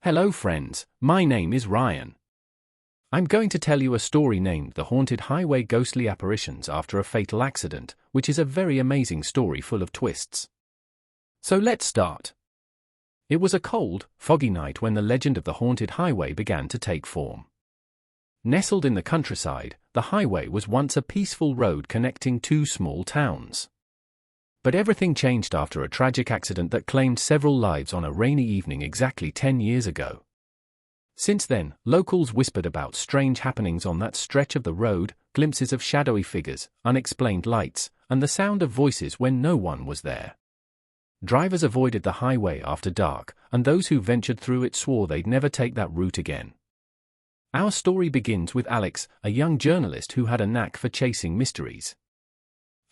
Hello friends, my name is Ryan. I'm going to tell you a story named The Haunted Highway Ghostly Apparitions After a Fatal Accident, which is a very amazing story full of twists. So let's start. It was a cold, foggy night when the legend of the haunted highway began to take form. Nestled in the countryside, the highway was once a peaceful road connecting two small towns. But everything changed after a tragic accident that claimed several lives on a rainy evening exactly 10 years ago. Since then, locals whispered about strange happenings on that stretch of the road, glimpses of shadowy figures, unexplained lights, and the sound of voices when no one was there. Drivers avoided the highway after dark, and those who ventured through it swore they'd never take that route again. Our story begins with Alex, a young journalist who had a knack for chasing mysteries.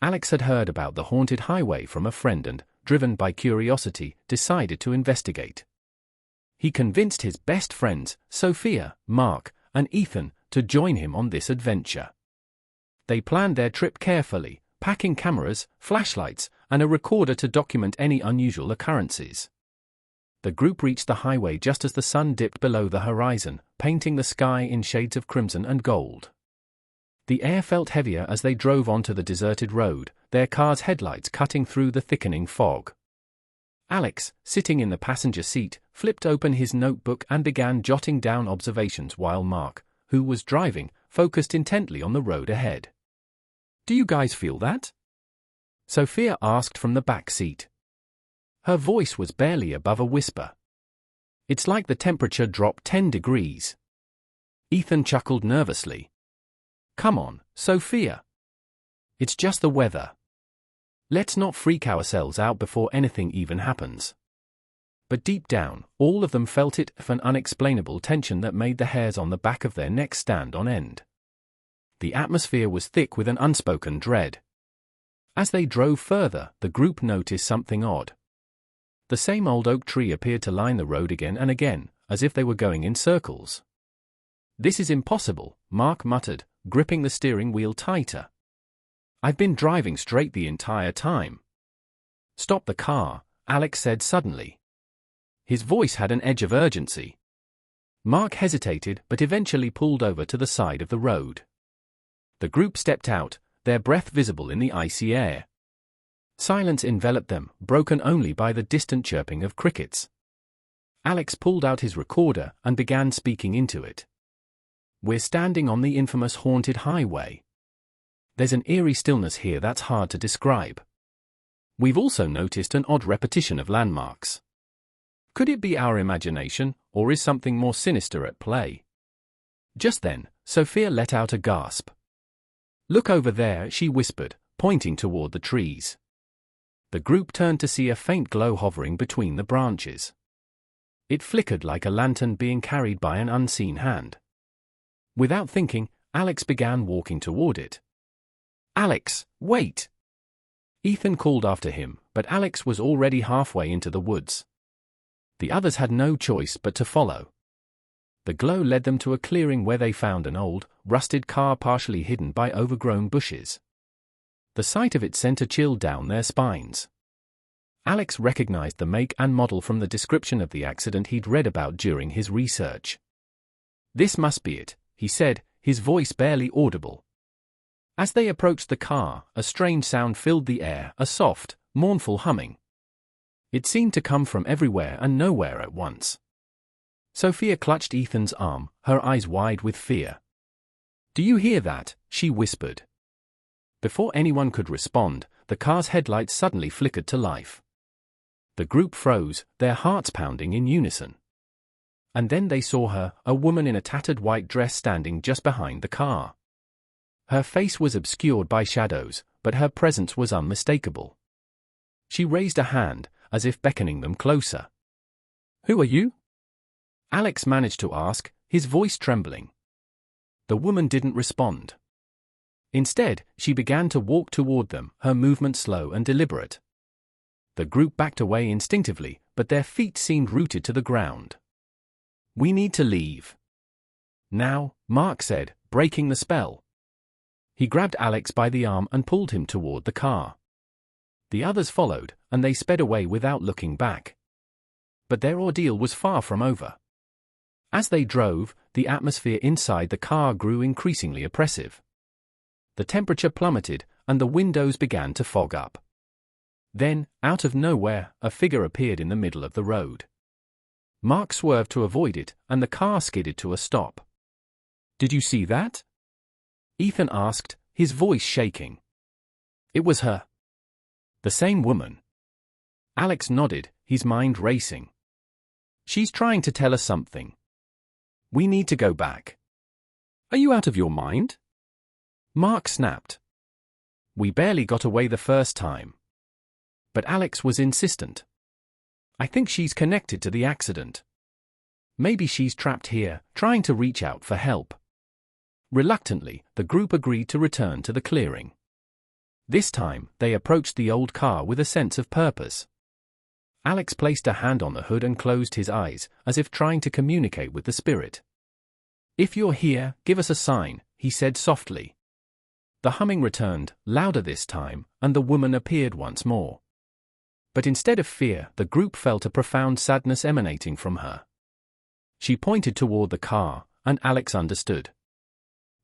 Alex had heard about the haunted highway from a friend and, driven by curiosity, decided to investigate. He convinced his best friends, Sophia, Mark, and Ethan, to join him on this adventure. They planned their trip carefully, packing cameras, flashlights, and a recorder to document any unusual occurrences. The group reached the highway just as the sun dipped below the horizon, painting the sky in shades of crimson and gold. The air felt heavier as they drove onto the deserted road, their car's headlights cutting through the thickening fog. Alex, sitting in the passenger seat, flipped open his notebook and began jotting down observations while Mark, who was driving, focused intently on the road ahead. "Do you guys feel that?" Sophia asked from the back seat. Her voice was barely above a whisper. "It's like the temperature dropped 10 degrees. Ethan chuckled nervously. "Come on, Sophia. It's just the weather. Let's not freak ourselves out before anything even happens." But deep down, all of them felt it, an unexplainable tension that made the hairs on the back of their necks stand on end. The atmosphere was thick with an unspoken dread. As they drove further, the group noticed something odd. The same old oak tree appeared to line the road again and again, as if they were going in circles. "This is impossible," Mark muttered, gripping the steering wheel tighter. "I've been driving straight the entire time." "Stop the car," Alex said suddenly. His voice had an edge of urgency. Mark hesitated but eventually pulled over to the side of the road. The group stepped out, their breath visible in the icy air. Silence enveloped them, broken only by the distant chirping of crickets. Alex pulled out his recorder and began speaking into it. "We're standing on the infamous haunted highway. There's an eerie stillness here that's hard to describe. We've also noticed an odd repetition of landmarks. Could it be our imagination, or is something more sinister at play?" Just then, Sophia let out a gasp. "Look over there," she whispered, pointing toward the trees. The group turned to see a faint glow hovering between the branches. It flickered like a lantern being carried by an unseen hand. Without thinking, Alex began walking toward it. "Alex, wait!" Ethan called after him, but Alex was already halfway into the woods. The others had no choice but to follow. The glow led them to a clearing where they found an old, rusted car partially hidden by overgrown bushes. The sight of it sent a chill down their spines. Alex recognized the make and model from the description of the accident he'd read about during his research. "This must be it," he said, his voice barely audible. As they approached the car, a strange sound filled the air, a soft, mournful humming. It seemed to come from everywhere and nowhere at once. Sophia clutched Ethan's arm, her eyes wide with fear. "Do you hear that?" she whispered. Before anyone could respond, the car's headlights suddenly flickered to life. The group froze, their hearts pounding in unison. And then they saw her, a woman in a tattered white dress standing just behind the car. Her face was obscured by shadows, but her presence was unmistakable. She raised a hand, as if beckoning them closer. "Who are you?" Alex managed to ask, his voice trembling. The woman didn't respond. Instead, she began to walk toward them, her movement slow and deliberate. The group backed away instinctively, but their feet seemed rooted to the ground. "We need to leave now," Mark said, breaking the spell. He grabbed Alex by the arm and pulled him toward the car. The others followed, and they sped away without looking back. But their ordeal was far from over. As they drove, the atmosphere inside the car grew increasingly oppressive. The temperature plummeted, and the windows began to fog up. Then, out of nowhere, a figure appeared in the middle of the road. Mark swerved to avoid it, and the car skidded to a stop. "Did you see that?" Ethan asked, his voice shaking. "It was her. The same woman." Alex nodded, his mind racing. "She's trying to tell us something. We need to go back." "Are you out of your mind?" Mark snapped. "We barely got away the first time." But Alex was insistent. "I think she's connected to the accident. Maybe she's trapped here, trying to reach out for help." Reluctantly, the group agreed to return to the clearing. This time, they approached the old car with a sense of purpose. Alex placed a hand on the hood and closed his eyes, as if trying to communicate with the spirit. "If you're here, give us a sign," he said softly. The humming returned, louder this time, and the woman appeared once more. But instead of fear, the group felt a profound sadness emanating from her. She pointed toward the car, and Alex understood.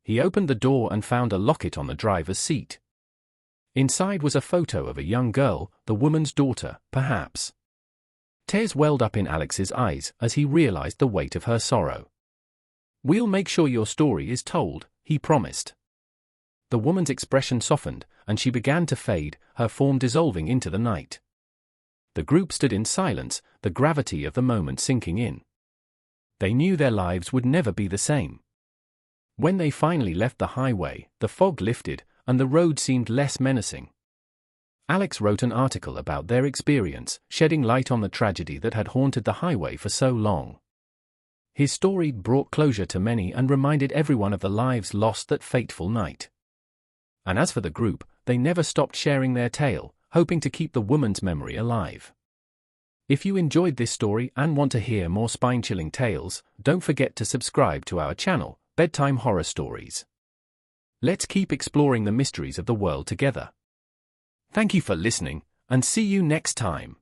He opened the door and found a locket on the driver's seat. Inside was a photo of a young girl, the woman's daughter, perhaps. Tears welled up in Alex's eyes as he realized the weight of her sorrow. "We'll make sure your story is told," he promised. The woman's expression softened, and she began to fade, her form dissolving into the night. The group stood in silence, the gravity of the moment sinking in. They knew their lives would never be the same. When they finally left the highway, the fog lifted, and the road seemed less menacing. Alex wrote an article about their experience, shedding light on the tragedy that had haunted the highway for so long. His story brought closure to many and reminded everyone of the lives lost that fateful night. And as for the group, they never stopped sharing their tale, hoping to keep the woman's memory alive. If you enjoyed this story and want to hear more spine-chilling tales, don't forget to subscribe to our channel, Bedtime Horror Stories. Let's keep exploring the mysteries of the world together. Thank you for listening, and see you next time.